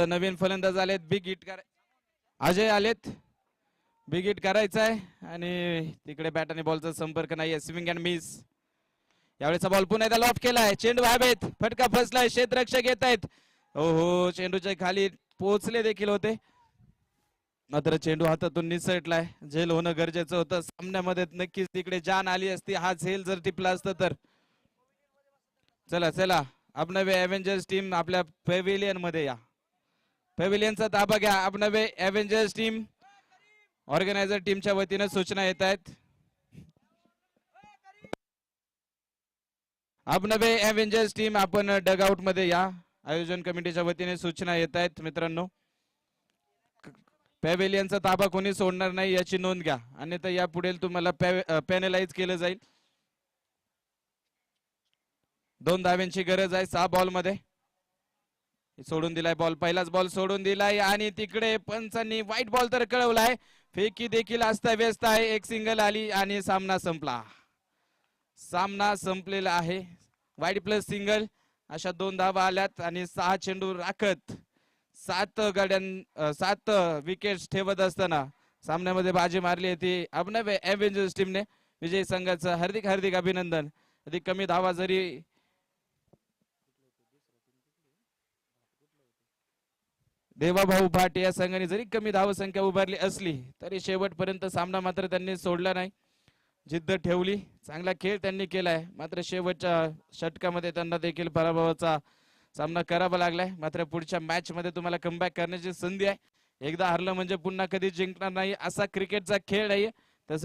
नवीन फलंदाज आलेत, बिग हिट अजय आलेत, बिग हिट करायचा आहे आणि तिकडे बॅट आणि बॉलचा संपर्क नाहीये. Swing and miss. यावेळेचा बॉल पुन्हा एकदा लॉफ्ट केलाय, चेंडू हवेत, फटका फसलाय, क्षेत्ररक्षक येत आहेत. हो, चेंडूच्या खाली पोहोचले देखील होते, मात्र चेंडू हातातून निसटलाय. झेल होणं गरजेचं होतं. सामन्यामध्ये नक्कीच तिकडे जान आली असती, हा झेल जर टिपला असतं तर. चला चला, अभिनवे एव्हेंजर्स टीम आपल्या पॅव्हिलियन मध्ये या. पॅव्हिलियनचा ताबा घ्या. अभिनवे एव्हेंजर्स टीम ऑर्गनायझर टीमच्या वतीने सूचना येत आहेत. अभिनवे एव्हेंजर्स टीम आपण डगआउट मध्ये या. आयोजन कमिटीच्या वतीने सूचना येत आहेत मित्रांनो. पॅव्हेलियनचा ताबा कोणी सोडणार नाही याची नोंद घ्या, अन्यथा यापुढे तुम्हाला पॅनलाइज केलं जाईल. 2 धाव्यांची गरज आहे 6 बॉल मध्ये. सोडून दिलाय बॉल, पहिलाच बॉल सोडून दिलाय आणि तिकडे पंचांनी व्हाईट बॉल तर कळवलाय. फेकी देखील व्यस्त आहे. एक सिंगल आली आणि सामना संपला. सामना संपलेला आहे. वाईट प्लस सिंगल अशा 2 धावा आल्यात आणि 6 चेंडू राखत 7 विकेट्स ठेवत असताना सामन्यामध्ये बाजी मारली होती अभिनव एव्हेंजर्स टीमने. विजय संघाचं हार्दिक हार्दिक अभिनंदन. अधिक कमी धावा जरी देवाभाऊ भाट या संघाने जरी कमी धावसंख्या उभारली असली तरी शेवटपर्यंत सामना मात्र त्यांनी सोडला नाही. जिद्द ठेवली, चांगला खेळ त्यांनी केलाय. मात्र शेवटच्या षटकामध्ये त्यांना देखील पराभवाचा सामना करावा लागलाय. मात्र पुढच्या मॅच मध्ये तुम्हाला कमबॅक करण्याची संधी आहे. एकदा हरलं म्हणजे पुन्हा कधी जिंकणार नाही असा क्रिकेटचा खेळ आहे. त्यासाठी